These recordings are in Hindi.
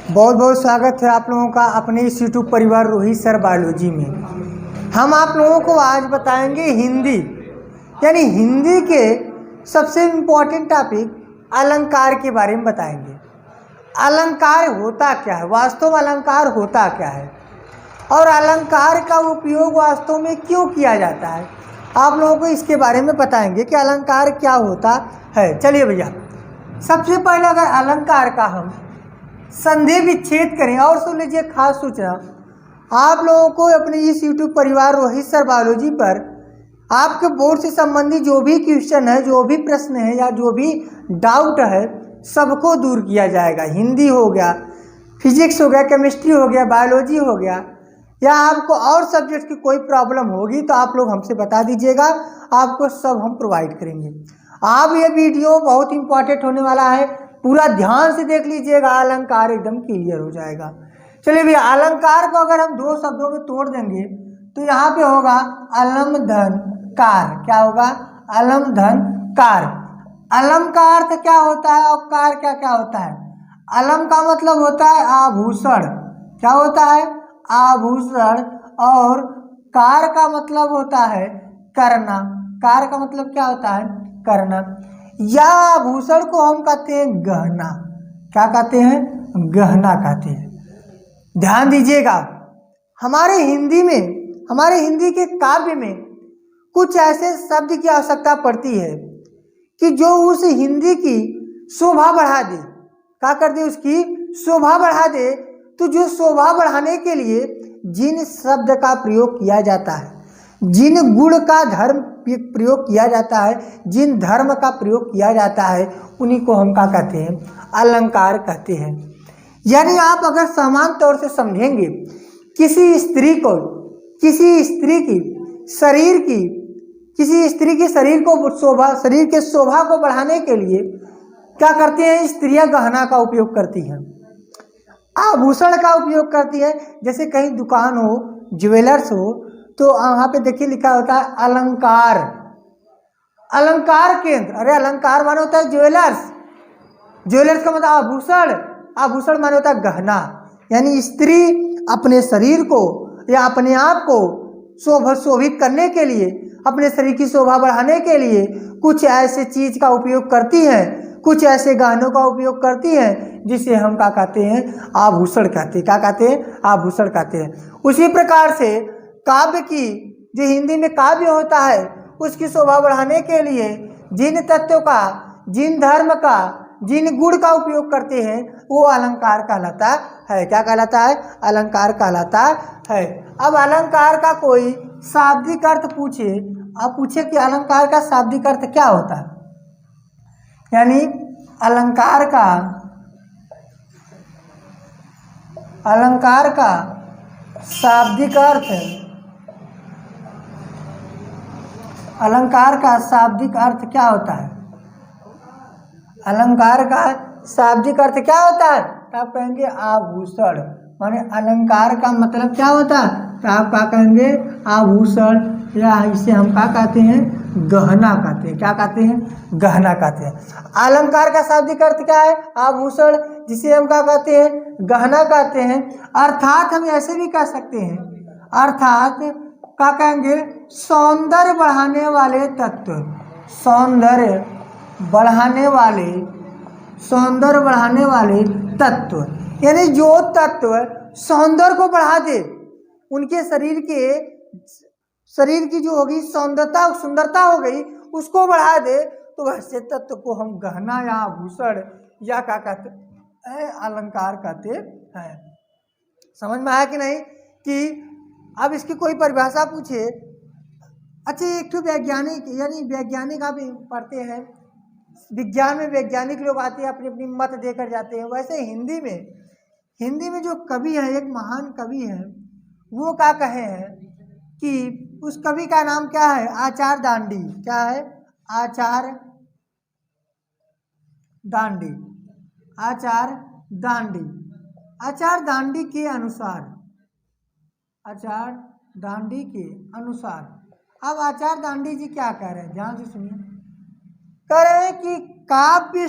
बहुत बहुत स्वागत है आप लोगों का अपने इस यूट्यूब परिवार रोहित सर बायोलॉजी में। हम आप लोगों को आज बताएंगे हिंदी, यानी हिंदी के सबसे इम्पोर्टेंट टॉपिक अलंकार के बारे में बताएंगे। अलंकार होता क्या है, वास्तव में अलंकार होता क्या है और अलंकार का उपयोग वास्तव में क्यों किया जाता है, आप लोगों को इसके बारे में बताएंगे कि अलंकार क्या होता है। चलिए भैया, सबसे पहले अगर अलंकार का हम संधि विच्छेद करें, और सुन लीजिए खास सूचना, आप लोगों को अपने इस यूट्यूब परिवार रोहित सर बायोलॉजी पर आपके बोर्ड से संबंधित जो भी क्वेश्चन है, जो भी प्रश्न है या जो भी डाउट है, सबको दूर किया जाएगा। हिंदी हो गया, फिजिक्स हो गया, केमिस्ट्री हो गया, बायोलॉजी हो गया, या आपको और सब्जेक्ट की कोई प्रॉब्लम होगी तो आप लोग हमसे बता दीजिएगा, आपको सब हम प्रोवाइड करेंगे। आप ये वीडियो बहुत इंपॉर्टेंट होने वाला है, पूरा ध्यान से देख लीजिएगा, अलंकार एकदम क्लियर हो जाएगा। चलिए भैया, अलंकार को अगर हम दो शब्दों में तोड़ देंगे तो यहाँ पे होगा अलम धन कार। क्या होगा? अलम धन कार। अलम का अर्थ क्या होता है और कार क्या क्या होता है? अलम का मतलब होता है आभूषण। क्या होता है? आभूषण। और कार का मतलब होता है करना। कार का मतलब क्या होता है? करना। या आभूषण को हम कहते हैं गहना। क्या कहते हैं? गहना कहते हैं। ध्यान दीजिएगा, हमारे हिंदी के काव्य में कुछ ऐसे शब्द की आवश्यकता पड़ती है कि जो उस हिंदी की शोभा बढ़ा दे। क्या कर दे? उसकी शोभा बढ़ा दे। तो जो शोभा बढ़ाने के लिए जिन शब्द का प्रयोग किया जाता है, जिन गुण का धर्म प्रयोग किया जाता है, जिन धर्म का प्रयोग किया जाता है, उन्हीं को हम क्या कहते हैं? अलंकार कहते हैं। यानी आप अगर समान तौर से समझेंगे, किसी स्त्री के शरीर के शोभा को बढ़ाने के लिए क्या करते हैं? स्त्रियां गहना का उपयोग करती हैं, आभूषण का उपयोग करती है। जैसे कहीं दुकान हो, ज्वेलर्स हो, तो वहाँ पे देखिए लिखा होता है अलंकार, अलंकार केंद्र। अरे अलंकार माने होता है ज्वेलर्स, ज्वेलर्स का मतलब आभूषण, आभूषण माने होता है गहना। यानी स्त्री अपने शरीर को या अपने आप को शोभित करने के लिए, अपने शरीर की शोभा बढ़ाने के लिए कुछ ऐसे चीज का उपयोग करती हैं, कुछ ऐसे गहनों का उपयोग करती हैं जिसे हम क्या कहते हैं? आभूषण कहते हैं। क्या कहते हैं? आभूषण कहते हैं। उसी प्रकार से काव्य की, जो हिंदी में काव्य होता है, उसकी शोभा बढ़ाने के लिए जिन तत्वों का, जिन धर्म का, जिन गुण का उपयोग करते हैं, वो अलंकार कहलाता है। क्या कहलाता है? अलंकार कहलाता है। अब अलंकार का कोई शाब्दिक अर्थ पूछे, आप पूछे कि अलंकार का शाब्दिक अर्थ क्या होता है, यानी अलंकार का शाब्दिक अर्थ, अलंकार का शाब्दिक अर्थ क्या होता है? अलंकार का शाब्दिक अर्थ क्या होता है? तो आप कहेंगे आभूषण। माने अलंकार का मतलब क्या होता है? तो आप क्या कहेंगे? आभूषण, या इसे हम क्या कहते हैं? गहना कहते हैं। क्या कहते हैं? गहना कहते हैं। अलंकार का शाब्दिक अर्थ क्या है? आभूषण, जिसे हम क्या कहते हैं? गहना कहते हैं। अर्थात हम ऐसे भी कह सकते हैं, अर्थात क्या कहेंगे? सौंदर्य बढ़ाने वाले तत्व, सौंदर्य बढ़ाने वाले तत्व, यानी जो तत्व सौंदर्य को बढ़ा दे, उनके शरीर की जो होगी सुंदरता हो गई, उसको बढ़ा दे, तो वैसे तत्व को हम गहना या आभूषण या क्या कहते हैं? अलंकार कहते हैं। समझ में आया कि नहीं? कि अब इसकी कोई परिभाषा पूछे, अच्छा एक तो वैज्ञानिक, यानी वैज्ञानिक आप पढ़ते हैं, विज्ञान में वैज्ञानिक लोग आते हैं, अपनी अपनी मत देकर जाते हैं। वैसे हिंदी में जो कवि है, एक महान कवि है, वो क्या कहे हैं कि उस कवि का नाम क्या है? आचार्य दांडी। क्या है? आचार्य दांडी। आचार्य दांडी के अनुसार, अब आचार्य दांडी जी क्या कह रहे हैं? ध्यान से सुनिए। कह रहे हैं कि काव्य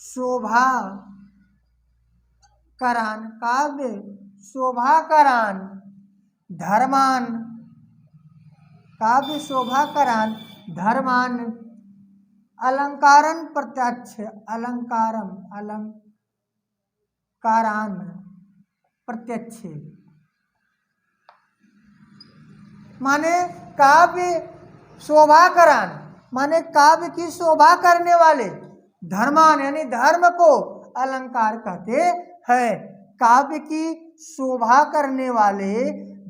शोभा करान, काव्य शोभा करान धर्मान, काव्य शोभा करान धर्मान, अलंकारन प्रत्यक्ष, अलंकारम अलंकारान प्रत्यक्ष, माने काव्य शोभा करान, माने काव्य की शोभा करने वाले, धर्मान यानी धर्म को अलंकार कहते हैं। काव्य की शोभा करने वाले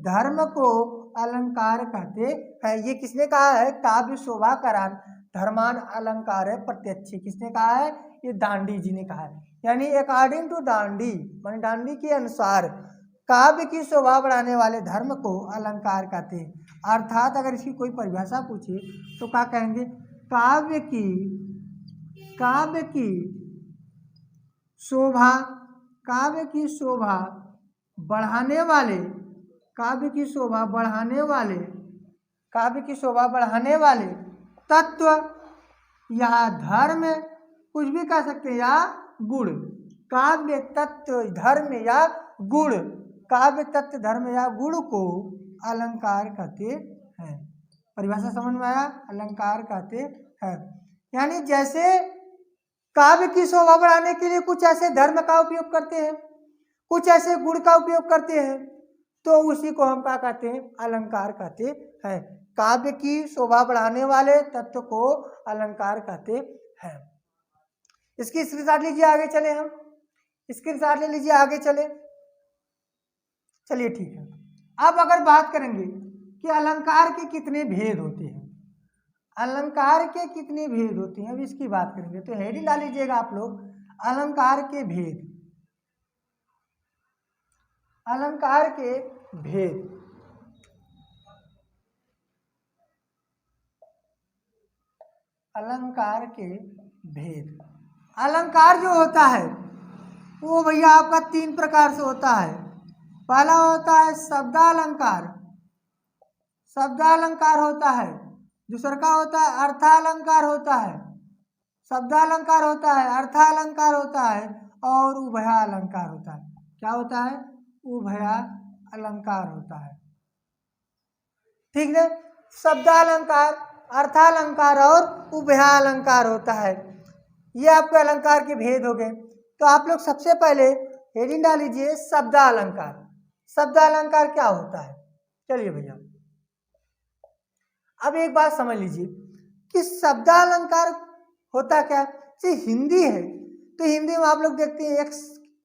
धर्म को अलंकार कहते हैं। ये किसने कहा है? काव्य शोभा करान धर्मान अलंकार है प्रत्यक्ष। किसने कहा है? ये दांडी जी ने कहा है। यानी अकॉर्डिंग टू दांडी, माने दांडी के अनुसार काव्य की शोभा बढ़ाने वाले धर्म को अलंकार कहते हैं। अर्थात अगर इसकी कोई परिभाषा पूछे तो क्या कहेंगे? काव्य की शोभा, काव्य की शोभा बढ़ाने वाले, काव्य की शोभा बढ़ाने वाले, काव्य की शोभा बढ़ाने वाले तत्व या धर्म, कुछ भी कह सकते हैं, या गुण, काव्य तत्व धर्म या गुण, काव्य तत्व धर्म या गुण को अलंकार कहते हैं। परिभाषा समझ में आया? अलंकार कहते हैं। यानी जैसे काव्य की शोभा बढ़ाने के लिए कुछ ऐसे धर्म का उपयोग करते हैं, कुछ ऐसे गुण का उपयोग करते हैं, तो उसी को हम क्या कहते हैं? अलंकार कहते हैं। काव्य की शोभा बढ़ाने वाले तत्व को अलंकार कहते हैं। इसकी स्क्रीनशॉट लीजिए, आगे चले, हम स्क्रीनशॉट ले लीजिए, आगे चले। चलिए ठीक है। अब अगर बात करेंगे कि अलंकार के कितने भेद होते हैं, अलंकार के कितने भेद होते हैं, अब इसकी बात करेंगे। तो हेडिंग डाल लीजिएगा आप लोग, अलंकार के भेद, अलंकार के भेद। अलंकार के भेद। अलंकार जो होता है वो भैया आपका 3 प्रकार से होता है। पहला होता है शब्दालंकार, शब्दालंकार होता है। दूसरा का होता है अर्थालंकार होता है, शब्दालंकार होता है, अर्थालंकार होता है, और उभयालंकार होता है। क्या होता है? उभयालंकार होता है। ठीक है, शब्दालंकार, अर्थालंकार और उभयालंकार होता है। ये आपके अलंकार के भेद हो गए। तो आप लोग सबसे पहले हेडिंग डाल लीजिए शब्दालंकार। शब्दालंकार क्या होता है? चलिए भैया, अब एक बात समझ लीजिए कि शब्दालंकार होता क्या? जैसे हिंदी है तो हिंदी में आप लोग देखते हैं एक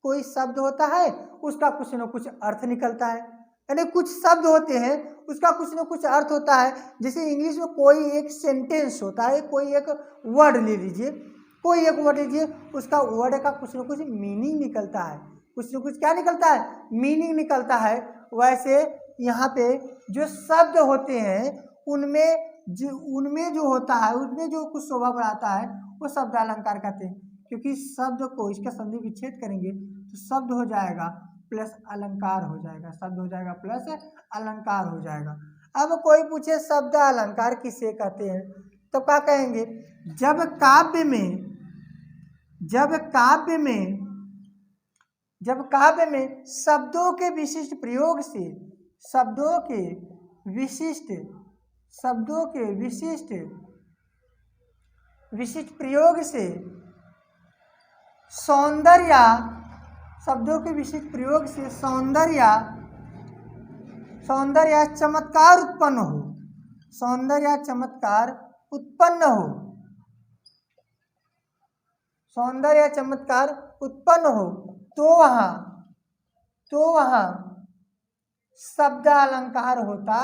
कोई शब्द होता है, उसका कुछ न कुछ अर्थ निकलता है। यानी कुछ शब्द होते हैं उसका कुछ न कुछ अर्थ होता है। जैसे इंग्लिश में कोई एक सेंटेंस होता है, कोई एक वर्ड ले लीजिए, कोई एक वर्ड लीजिए, उसका वर्ड का कुछ न कुछ मीनिंग निकलता है, कुछ न कुछ क्या निकलता है? मीनिंग निकलता है। वैसे यहाँ पे जो शब्द होते हैं उनमें जो होता है, उसमें जो कुछ शोभा बढ़ाता है वो शब्द अलंकार कहते हैं। क्योंकि शब्द को इसका संधि विच्छेद करेंगे तो शब्द हो जाएगा प्लस अलंकार हो जाएगा, शब्द हो जाएगा प्लस अलंकार हो जाएगा। अब कोई पूछे शब्द अलंकार किसे कहते हैं तो क्या कहेंगे? जब काव्य में शब्दों के विशिष्ट प्रयोग से, शब्दों के विशिष्ट प्रयोग से सौंदर्य, शब्दों के विशिष्ट प्रयोग से सौंदर्य चमत्कार उत्पन्न हो, सौंदर्य चमत्कार उत्पन्न हो, सौंदर्य चमत्कार उत्पन्न हो, तो वहाँ शब्द अलंकार होता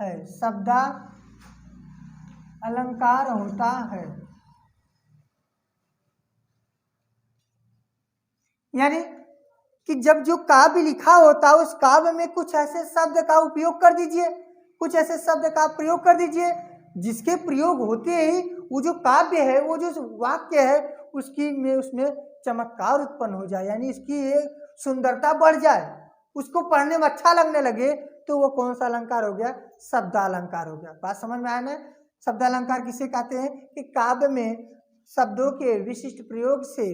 है, शब्द अलंकार होता है। यानी कि जब जो काव्य लिखा होता है उस काव्य में कुछ ऐसे शब्द का उपयोग कर दीजिए, कुछ ऐसे शब्द का प्रयोग कर दीजिए जिसके प्रयोग होते ही वो जो काव्य है, वो जो वाक्य है उसमें चमत्कार उत्पन्न हो जाए, यानी इसकी एक सुंदरता बढ़ जाए, उसको पढ़ने में अच्छा लगने लगे, तो वो कौन सा अलंकार हो गया? शब्दालंकार हो गया। बात समझ में आया ना? शब्दालंकार किसे कहते हैं? कि काव्य में शब्दों के विशिष्ट प्रयोग से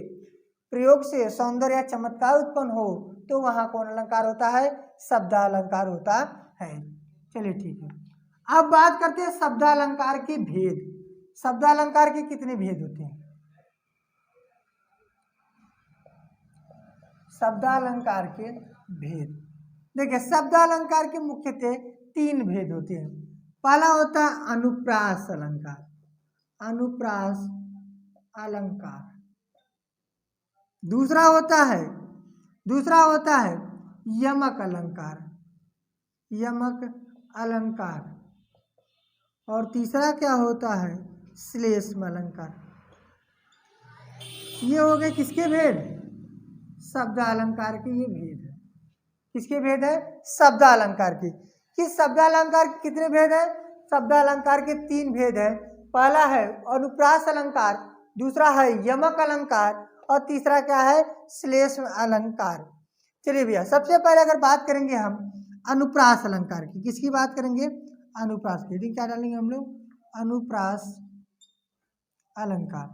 प्रयोग से सौंदर्य या चमत्कार उत्पन्न हो तो वहाँ कौन अलंकार होता है? शब्दालंकार होता है। चलिए ठीक है, अब बात करते हैं शब्दालंकार के भेद। शब्दालंकार के कितने भेद होते हैं? शब्दालंकार के भेद, देखिए शब्दालंकार के मुख्यतः 3 भेद होते हैं। पहला होता है अनुप्रास अलंकार, अनुप्रास अलंकार। दूसरा होता है यमक अलंकार, यमक अलंकार। और तीसरा क्या होता है? श्लेष्म अलंकार। ये हो गए किसके भेद? शब्दालंकार के ये भेद है। किसके भेद है? शब्दालंकार के। किस शब्दालंकार के कितने भेद है? शब्दालंकार के 3 भेद है। पहला है अनुप्रास अलंकार, दूसरा है यमक अलंकार और तीसरा क्या है? श्लेष्म अलंकार। चलिए भैया, सबसे पहले अगर बात करेंगे हम अनुप्रास अलंकार की, किसकी बात करेंगे? अनुप्रास की। हेडिंग क्या डालेंगे हम लोग? अनुप्रास अलंकार।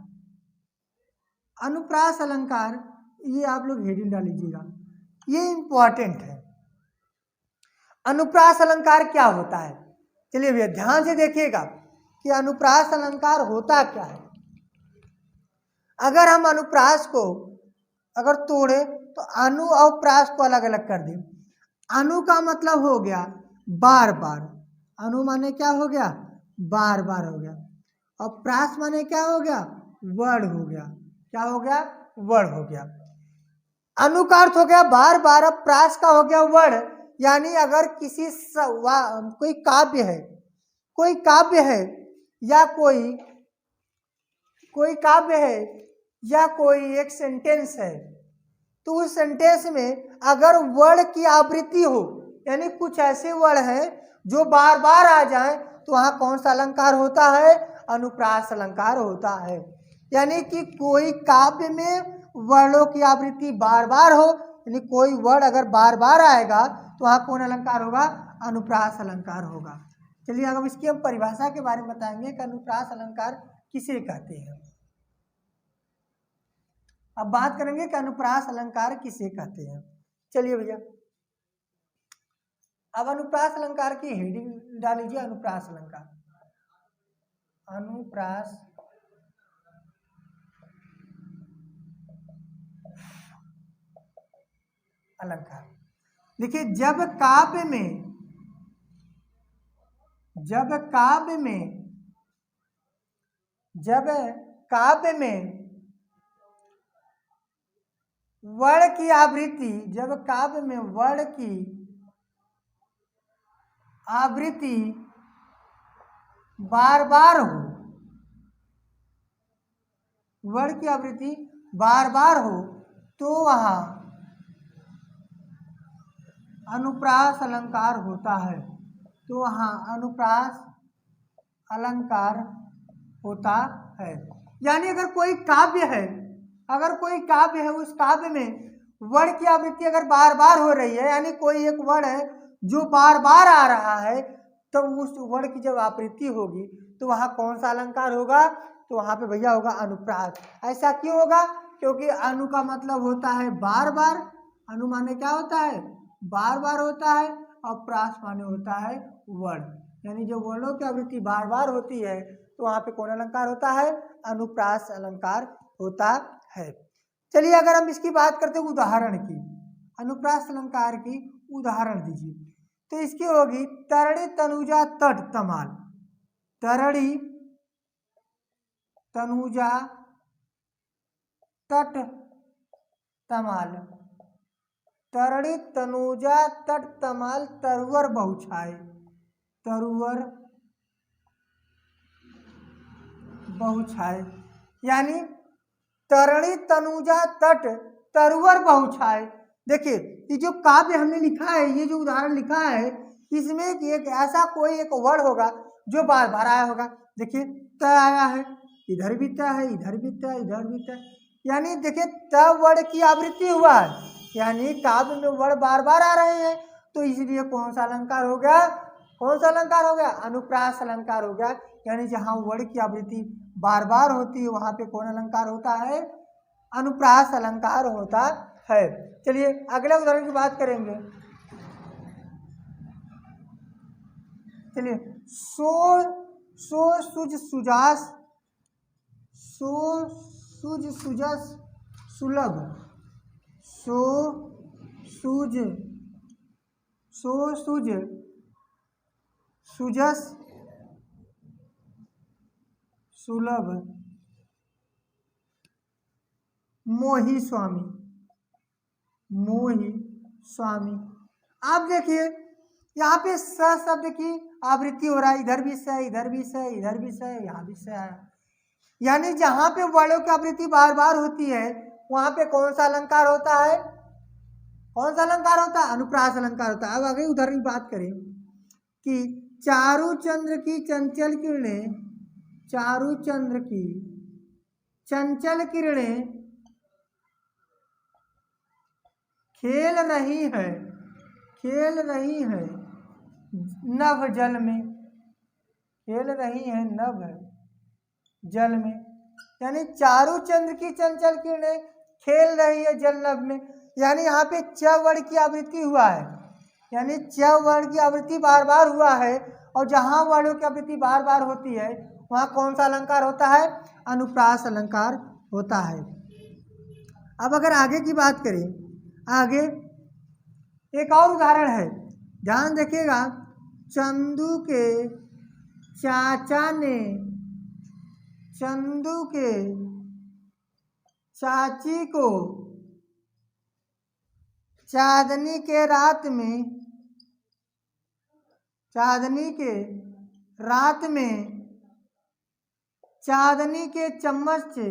अनुप्रास अलंकार, ये आप लोग हेडिंग डाल लीजिएगा, ये इंपॉर्टेंट है। अनुप्रास अलंकार क्या होता है? चलिए भैया ध्यान से देखिएगा कि अनुप्रास अलंकार होता क्या है। अगर हम अनुप्रास को अगर तोड़े तो अनु और प्रास को अलग अलग कर दें। अनु का मतलब हो गया बार बार, अनु माने क्या हो गया? बार बार हो गया। और प्रास माने क्या हो गया? वर्ड हो गया। क्या हो गया? वर्ड हो गया। अनु का अर्थ हो गया बार बार, अब प्रास का हो गया वर्ड। यानी अगर किसी कोई काव्य है, कोई काव्य है या कोई काव्य है या कोई एक सेंटेंस है, तो उस सेंटेंस में अगर वर्ड की आवृत्ति हो, यानी कुछ ऐसे वर्ड हैं जो बार बार आ जाएं, तो वहाँ कौन सा अलंकार होता है? अनुप्रास अलंकार होता है। यानी कि कोई काव्य में वर्णों की आवृत्ति बार बार हो, यानी कोई वर्ड अगर बार बार आएगा तो वहाँ कौन अलंकार होगा? अनुप्रास अलंकार होगा। चलिए अब इसकी हम परिभाषा के बारे में बताएंगे कि अनुप्रास अलंकार किसे कहते हैं। अब बात करेंगे कि अनुप्रास अलंकार किसे कहते हैं। चलिए भैया, अब अनुप्रास अलंकार की हेडिंग डाल लीजिए, अनुप्रास अलंकार। अनुप्रास अलंकार, देखिए जब काव्य में वर्ण की आवृत्ति, जब काव्य में वर्ण की आवृत्ति बार बार हो, वर्ण की आवृत्ति बार बार हो, तो वहाँ अनुप्रास अलंकार होता है। तो वहाँ अनुप्रास अलंकार होता है। यानी अगर कोई काव्य है, उस काव्य में वर्ण की आवृत्ति अगर बार बार हो रही है, यानी कोई एक वर्ण है जो बार बार आ रहा है, तो उस वर्ण की जब आवृत्ति होगी तो वहाँ कौन सा अलंकार होगा? तो वहाँ पे भैया होगा अनुप्रास। ऐसा क्यों होगा? क्योंकि अनु का मतलब होता है बार बार, अनु माने क्या होता है? बार बार होता है, और प्रास माने होता है वर्ण। यानी जो वर्णों की आवृत्ति बार बार होती है तो वहाँ पे कौन अलंकार होता है? अनुप्रास अलंकार होता है। चलिए अगर हम इसकी बात करते हैं उदाहरण की, अनुप्रास अलंकार की उदाहरण दीजिए, तो इसकी होगी तरणी तनुजा तट तमाल। तरणी तनुजा तट तमाल, तरणी तनुजा तट तमाल तरुवर बहुछाए, तरुवर बहुछाए। यानी तरणी तनुजा तट तरुवर बहुछाए। देखिए ये जो काव्य हमने लिखा है, ये जो उदाहरण लिखा है, इसमें एक ऐसा कोई एक वर्ड होगा जो बार बार आया होगा। देखिए त आया है, इधर भी त है, इधर भी त, इधर भी त। यानी देखिए त वर्ड की आवृत्ति हुआ है, यानी काव्य में वर्ड बार बार आ रहे हैं, तो इसलिए कौन सा अलंकार हो गया? कौन सा अलंकार हो गया? अनुप्रास अलंकार हो गया। यानी जहाँ वर्ड की आवृत्ति बार बार होती है वहाँ पे कौन अलंकार होता है? अनुप्रास अलंकार होता है। चलिए अगले उदाहरण की बात करेंगे। चलिए सुज सुजास सुज सुजस सुलभ सुज सुजस सुलभ मोहि स्वामी। आप देखिए यहाँ पे स शब्द की आवृत्ति हो रहा है, इधर भी स, इधर भी स, इधर भी स, यहाँ भी स आया। यानी जहाँ पे वर्णों की आवृत्ति बार बार होती है वहां पे कौन सा अलंकार होता है? कौन सा अलंकार होता है? अनुप्रास अलंकार होता है। अब आगे उदाहरण की बात करें कि चारु चंद्र की चंचल किरणें, चारु चंद्र की चंचल किरणें खेल रही है नभ जल में, खेल रही है नभ जल में। यानी चारु चंद्र की चंचल किरणें खेल रही है जल नभ में। यानी यहाँ पे च वर्ण की आवृत्ति हुआ है, यानी च वर्ण की आवृत्ति बार बार हुआ है, और जहाँ वर्णों की आवृत्ति बार बार होती है वहाँ कौन सा अलंकार होता है? अनुप्रास अलंकार होता है। अब अगर आगे की बात करें, आगे एक और उदाहरण है, ध्यान देखिएगा। चंदू के चाचा ने चंदू के चाची को चांदनी के रात में, चांदनी के रात में चांदनी के चम्मच से,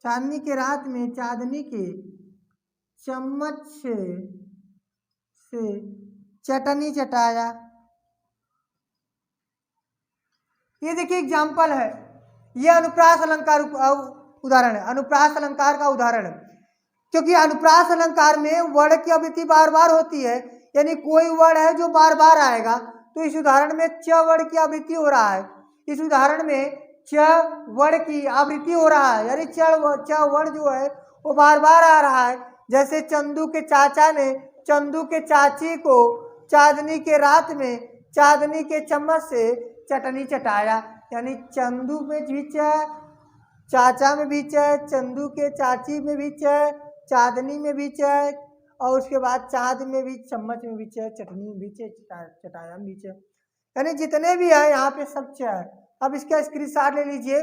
चांदनी के रात में चांदनी के चम्मच से चटनी चटाया। ये देखिए एग्जाम्पल है, ये अनुप्रास अलंकार उदाहरण है, अनुप्रास अलंकार का उदाहरण है। क्योंकि अनुप्रास अलंकार में वर्ण की आवृत्ति बार बार होती है, यानी कोई वर्ण है जो बार बार आएगा। तो इस उदाहरण में च वर्ण की आवृत्ति हो रहा है, इस उदाहरण में च वर्ण की आवृत्ति हो रहा है, यानी च वर्ण जो है वो बार बार आ रहा है। जैसे चंदू के चाचा ने चंदू के चाची को चांदनी के रात में चांदनी के चम्मच से चटनी चटाया। यानी चंदू में भी च, चाचा में भी च, चंदू के चाची में भी च, चांदनी में भी च, और उसके बाद चाँद में भी, चम्मच में भी च, चटनी में भी च, चटाया में भी च। यानी जितने भी है यहाँ पे सब च है। अब इसका स्क्रीनशॉट ले लीजिए,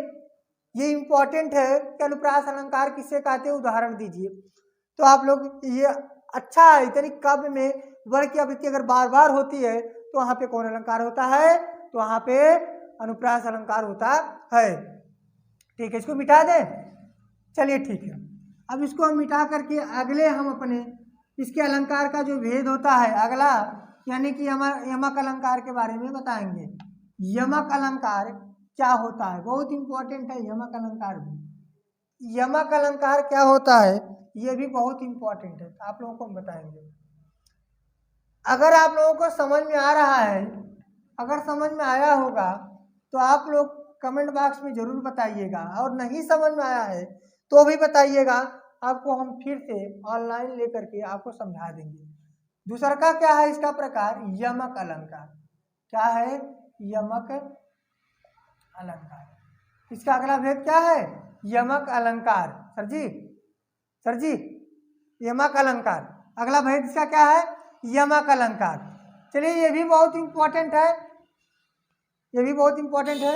ये इम्पोर्टेंट है कि अनुप्रास अलंकार किसे कहते हैं, उदाहरण दीजिए। तो आप लोग ये अच्छा है, इतनी काव्य में वर्ण की आवृत्ति अगर बार बार होती है तो वहाँ पे कौन अलंकार होता है? तो वहाँ पे अनुप्रास अलंकार होता है। ठीक है, इसको मिटा दें। चलिए ठीक है, अब इसको हम मिटा करके अगले हम अपने इसके अलंकार का जो भेद होता है अगला, यानी कि यमक अलंकार के बारे में बताएंगे। यमक अलंकार क्या होता है, बहुत इंपॉर्टेंट है यमक अलंकार भी। यमक अलंकार क्या होता है ये भी बहुत इंपॉर्टेंट है, आप लोगों को हम बताएंगे। अगर आप लोगों को समझ में आ रहा है, अगर समझ में आया होगा तो आप लोग कमेंट बॉक्स में जरूर बताइएगा, और नहीं समझ में आया है तो भी बताइएगा, आपको हम फिर से ऑनलाइन लेकर के आपको समझा देंगे। दूसरा का क्या है इसका प्रकार? यमक अलंकार। क्या है? यमक अलंकार। इसका अगला भेद क्या है? यमक अलंकार। सर जी यमक अलंकार, अगला भेद इसका क्या है? यमक अलंकार। चलिए ये भी बहुत इंपॉर्टेंट है, ये भी बहुत इंपॉर्टेंट है।